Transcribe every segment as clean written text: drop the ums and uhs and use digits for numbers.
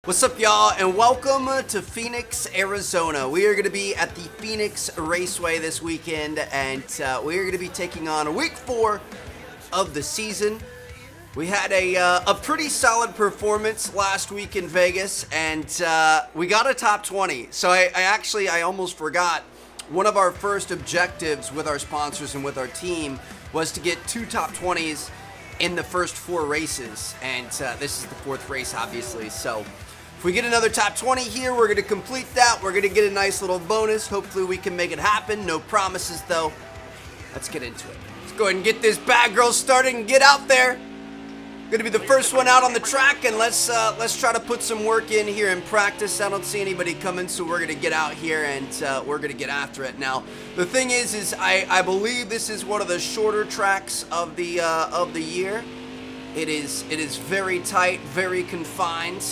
What's up, y'all, and welcome to Phoenix, Arizona. We are going to be at the Phoenix Raceway this weekend, and we are going to be taking on week 4 of the season. We had a pretty solid performance last week in Vegas, and we got a top 20. So I almost forgot. One of our first objectives with our sponsors and with our team was to get 2 top 20s in the first 4 races, and this is the 4th race, obviously. So if we get another top 20 here, we're going to complete that. We're going to get a nice little bonus. Hopefully we can make it happen. No promises, though. Let's get into it. Let's go ahead and get this bad girl started and get out there. Going to be the first one out on the track, and let's try to put some work in here in practice. I don't see anybody coming, so we're going to get out here and we're going to get after it. Now, the thing is I believe this is one of the shorter tracks of the year. It is very tight, very confined.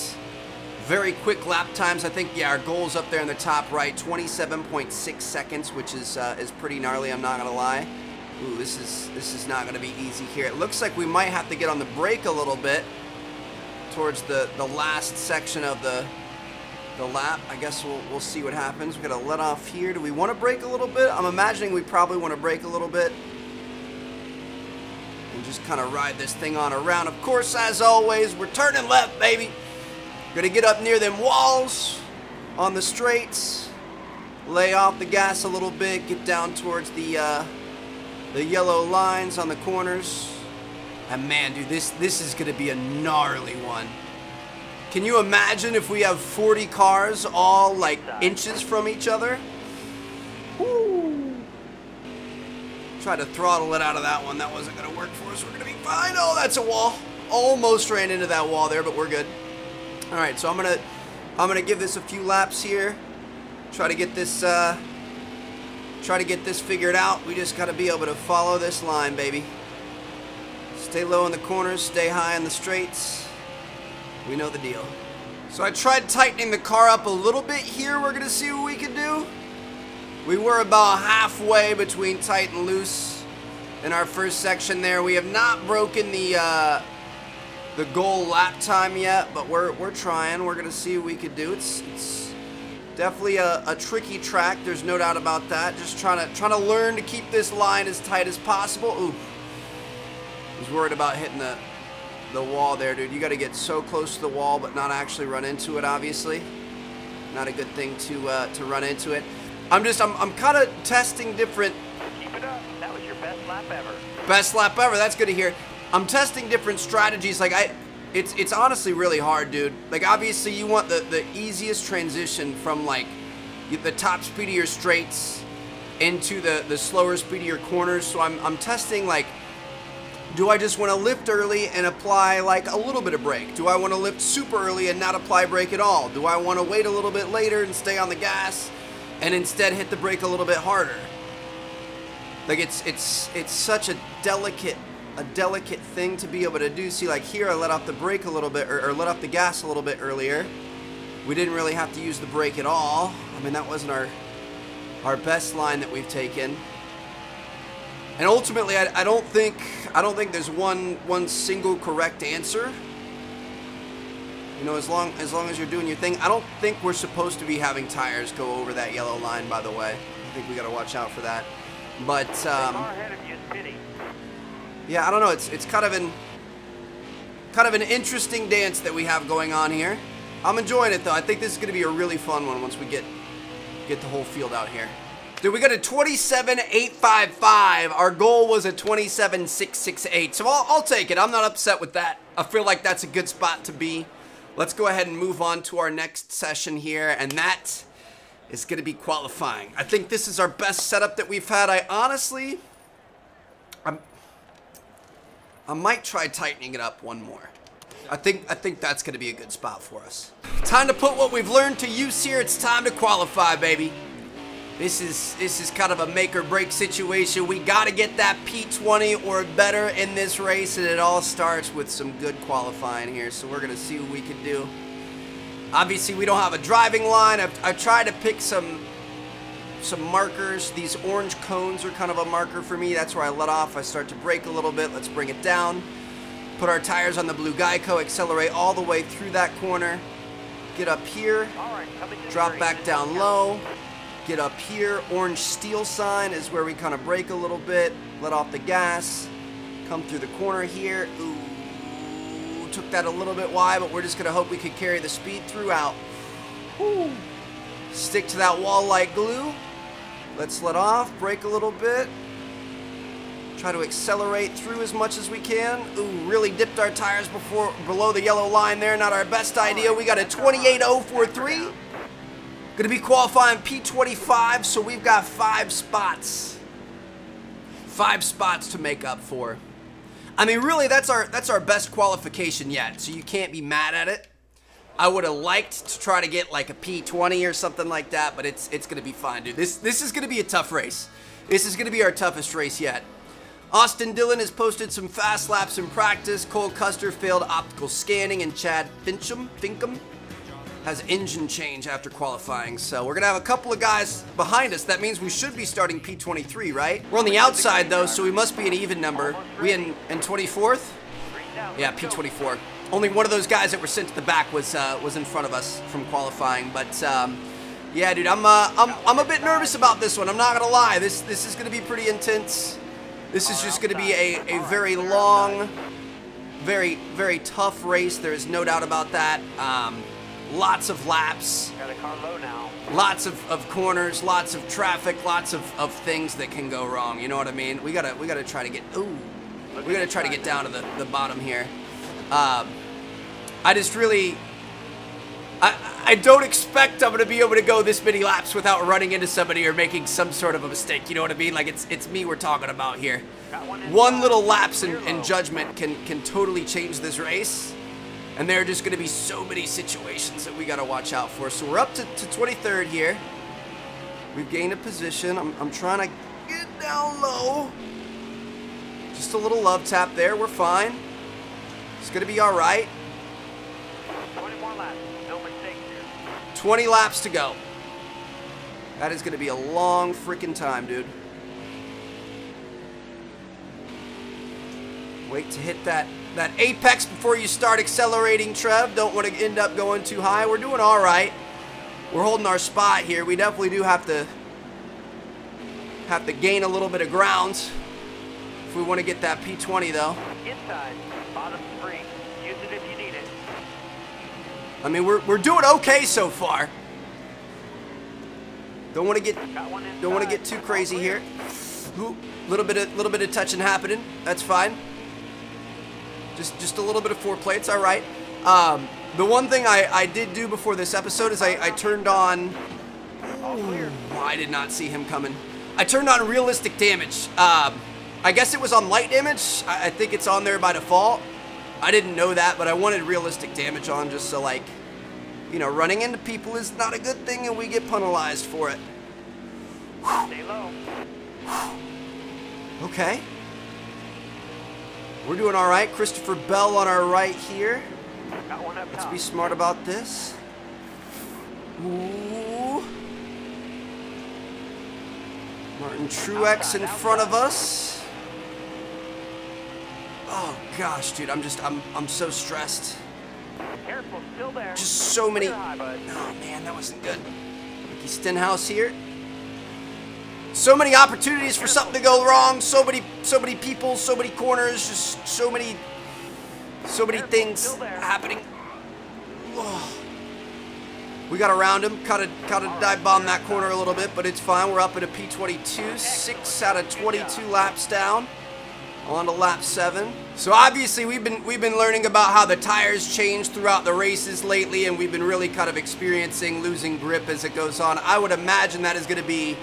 Very quick lap times. I think, yeah, our goal's up there in the top right, 27.6 seconds, which is pretty gnarly, I'm not going to lie. Ooh, this is not going to be easy here. It looks like we might have to get on the brake a little bit towards the last section of the lap. I guess we'll see what happens. We're going to let off here. Do we want to brake a little bit? I'm imagining we probably want to brake a little bit. And just kind of ride this thing on around. Of course, as always, we're turning left, baby. Gonna get up near them walls on the straights, lay off the gas a little bit, get down towards the yellow lines on the corners. And man, dude, this is gonna be a gnarly one. Can you imagine if we have 40 cars all like inches from each other? Woo. Try to throttle it out of that one. That wasn't gonna work for us. We're gonna be fine. Oh, that's a wall. Almost ran into that wall there, but we're good. All right, so I'm gonna give this a few laps here. Try to get this figured out. We just gotta be able to follow this line, baby. Stay low in the corners, stay high in the straights. We know the deal. So I tried tightening the car up a little bit here. We're gonna see what we can do. We were about halfway between tight and loose in our first section there. We have not broken the goal lap time yet, but we're trying. We're gonna see what we could do. It's definitely a tricky track. There's no doubt about that. Just trying to learn to keep this line as tight as possible. Ooh, I was worried about hitting the wall there, dude. You got to get so close to the wall, but not actually run into it. Obviously, not a good thing to run into it. I'm kind of testing different. Keep it up. That was your best lap ever. Best lap ever. That's good to hear. I'm testing different strategies. Like it's honestly really hard, dude. Like obviously you want the easiest transition from like the top speed of your straights into the slower speed of your corners. So I'm testing like, do I just want to lift early and apply like a little bit of brake? Do I want to lift super early and not apply brake at all? Do I want to wait a little bit later and stay on the gas and instead hit the brake a little bit harder? Like it's such a delicate thing to be able to do. See, like here I let off the brake a little bit, or let off the gas a little bit earlier. We didn't really have to use the brake at all. I mean, that wasn't our best line that we've taken. And ultimately, I don't think there's one single correct answer. You know, as long as you're doing your thing. I don't think we're supposed to be having tires go over that yellow line, by the way. I think we got to watch out for that. But yeah, I don't know. It's kind of an interesting dance that we have going on here. I'm enjoying it though. I think this is going to be a really fun one once we get the whole field out here. Dude, we got a 27.855. Our goal was a 27.668. So I'll take it. I'm not upset with that. I feel like that's a good spot to be. Let's go ahead and move on to our next session here, and that is going to be qualifying. I think this is our best setup that we've had. I might try tightening it up one more. I think that's going to be a good spot for us. Time to put what we've learned to use here. It's time to qualify, baby. This is kind of a make or break situation. We got to get that P20 or better in this race, and it all starts with some good qualifying here. So we're going to see what we can do. Obviously, we don't have a driving line. I've tried to pick some markers. These orange cones are kind of a marker for me. That's where I let off. I start to brake a little bit. Let's bring it down. Put our tires on the blue Geico. Accelerate all the way through that corner. Get up here. Drop back down low. Get up here. Orange steel sign is where we kind of brake a little bit. Let off the gas. Come through the corner here. Ooh. Took that a little bit wide, but we're just going to hope we could carry the speed throughout. Woo. Stick to that wall like glue. Let's let off. Brake a little bit. Try to accelerate through as much as we can. Ooh, really dipped our tires below the yellow line there. Not our best idea. We got a 28.043. Gonna be qualifying P25, so we've got 5 spots. 5 spots to make up for. I mean, really, that's our best qualification yet, so you can't be mad at it. I would have liked to try to get like a P20 or something like that, but it's gonna be fine, dude. This is gonna be a tough race. This is gonna be our toughest race yet. Austin Dillon has posted some fast laps in practice. Cole Custer failed optical scanning, and Chad Fincham has engine change after qualifying. So we're gonna have a couple of guys behind us. That means we should be starting P23, right? We're on the outside though, so we must be an even number. We in 24th? Yeah, P24. Only one of those guys that were sent to the back was in front of us from qualifying. But yeah, dude, I'm a bit nervous about this one. I'm not gonna lie. This is gonna be pretty intense. This is just gonna be a very long, very, very tough race. There is no doubt about that. Lots of laps, Got a car low now. lots of corners, lots of traffic, lots of things that can go wrong. You know what I mean? We gotta try to get we gotta try to get down to the bottom here. I just really I don't expect I'm gonna be able to go this many laps without running into somebody or making some sort of a mistake. You know what I mean? Like it's me we're talking about here. One little lapse in judgment can totally change this race. And there are just going to be so many situations that we got to watch out for. So we're up to 23rd here. We've gained a position. I'm trying to get down low. Just a little love tap there. We're fine. It's going to be all right. 20 more laps. No mistakes here. 20 laps to go. That is going to be a long freaking time, dude. Wait to hit that apex before you start accelerating, Trev. Don't want to end up going too high. We're doing all right. We're holding our spot here. We definitely do have to gain a little bit of ground if we want to get that P20 though. Inside. Bottom free. Use it if you need it. I mean, we're doing okay so far. Don't want to get too crazy here. Ooh, little bit of touching happening. That's fine. Just a little bit of foreplay. It's all right. The one thing I did do before this episode is I turned on... Ooh, I did not see him coming. I turned on realistic damage. I guess it was on light damage. I think it's on there by default. I didn't know that, but I wanted realistic damage on just so, like, you know, running into people is not a good thing and we get penalized for it. Stay low. Okay. We're doing all right. Christopher Bell on our right here. Got one up Let's top. be smart about this. Ooh. Martin Truex in front of us. Oh gosh, dude, I'm so stressed. Careful, still there. Just so many. Clear high, bud. Oh man, that wasn't good. Ricky Stenhouse here. So many opportunities for something to go wrong. So many people, so many corners, just so many things happening. Oh. We got around him, kind of dive bomb that corner a little bit, but it's fine. We're up at a P22, 6 out of 22 laps down. On to lap 7. So obviously we've been learning about how the tires change throughout the races lately, and we've been really kind of experiencing losing grip as it goes on. I would imagine that is going to be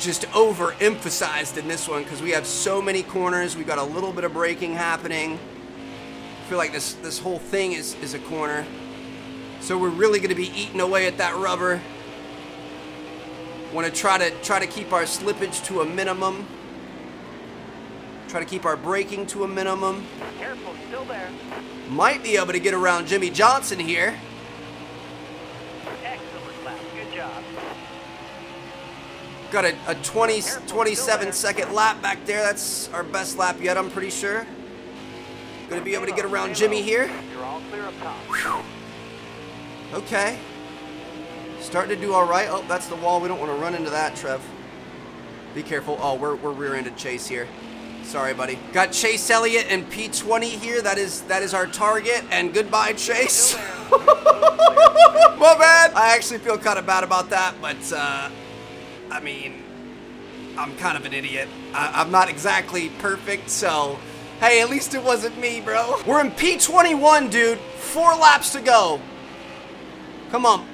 just overemphasized in this one because we have so many corners. We've got a little bit of braking happening. I feel like this whole thing is a corner. So we're really going to be eating away at that rubber. Want to try to keep our slippage to a minimum. Try to keep our braking to a minimum. Careful, still there. Might be able to get around Jimmy Johnson here. Excellent lap. Good job. Got a 27-second lap back there. That's our best lap yet, I'm pretty sure. Gonna be able to get around Jimmy here. You're all clear up top. Okay. Starting to do all right. Oh, that's the wall. We don't want to run into that, Trev. Be careful. Oh, we're rear-ended Chase here. Sorry, buddy. Got Chase Elliott and P20 here. That is our target. And goodbye, Chase. My bad. I actually feel kind of bad about that, but I mean, I'm kind of an idiot. I'm not exactly perfect, so hey, at least it wasn't me, bro. We're in P21, dude. 4 laps to go. Come on.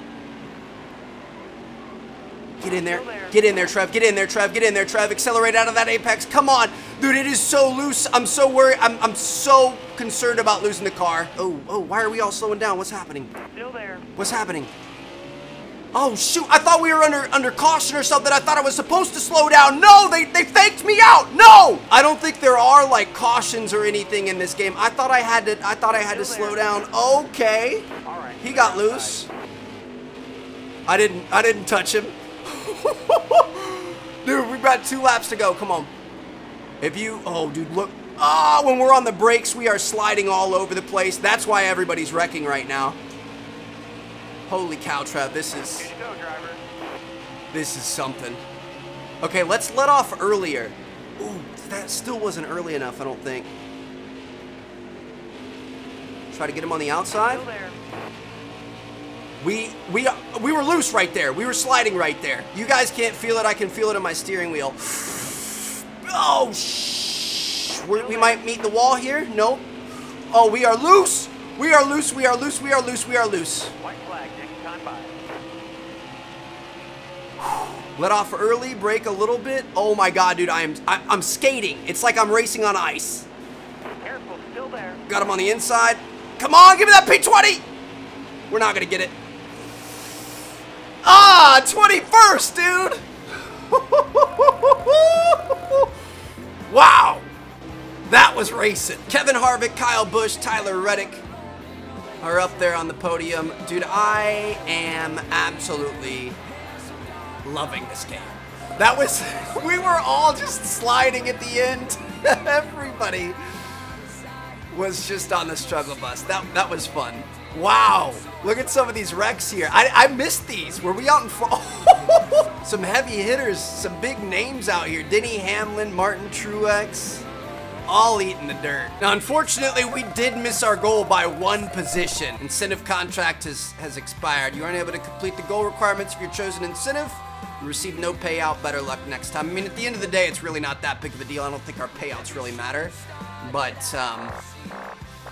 Get in there. Get in there, Trev. Get in there, Trev. Get in there, Trev. Accelerate out of that apex. Come on. Dude, it is so loose. I'm so worried. I'm so concerned about losing the car. Oh, why are we all slowing down? What's happening? Still there. What's happening? Oh, shoot. I thought we were under caution or something. I thought I was supposed to slow down. No, they faked me out. No! I don't think there are, like, cautions or anything in this game. I thought I had to slow down. Okay. All right. He got loose. I didn't touch him. Dude, we've got 2 laps to go. Come on. Oh, dude, look. Oh, when we're on the brakes, we are sliding all over the place. That's why everybody's wrecking right now. Holy cow, Trev. This is Here you go, driver. This is something. Okay, let's let off earlier. Ooh, that still wasn't early enough, I don't think. Try to get him on the outside. Still there. We were loose right there. We were sliding right there. You guys can't feel it. I can feel it in my steering wheel. Oh, we might meet the wall here. Nope. Oh, we are loose. We are loose. We are loose. We are loose. We are loose. White flag, taking time by. Let off early. Brake a little bit. Oh my God, dude. I'm skating. It's like I'm racing on ice. Careful, still there. Got him on the inside. Come on, give me that P20. We're not gonna get it. Ah, 21st, dude. Wow. That was racing. Kevin Harvick, Kyle Busch, Tyler Reddick are up there on the podium. Dude, I am absolutely loving this game. That was, we were all just sliding at the end. Everybody was just on the struggle bus. That was fun. Wow. Look at some of these wrecks here. I missed these. Were we out in front? Some heavy hitters, some big names out here. Denny Hamlin, Martin Truex, all eating the dirt. Now, unfortunately, we did miss our goal by 1 position. Incentive contract has expired. You aren't able to complete the goal requirements of your chosen incentive. You receive no payout. Better luck next time. I mean, at the end of the day, it's really not that big of a deal. I don't think our payouts really matter. But,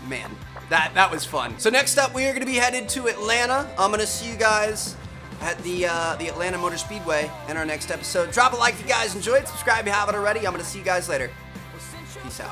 man, that was fun. So next up, we are going to be headed to Atlanta. I'm going to see you guys at the Atlanta Motor Speedway in our next episode. Drop a like if you guys enjoyed. Subscribe if you haven't already. I'm going to see you guys later. Peace out.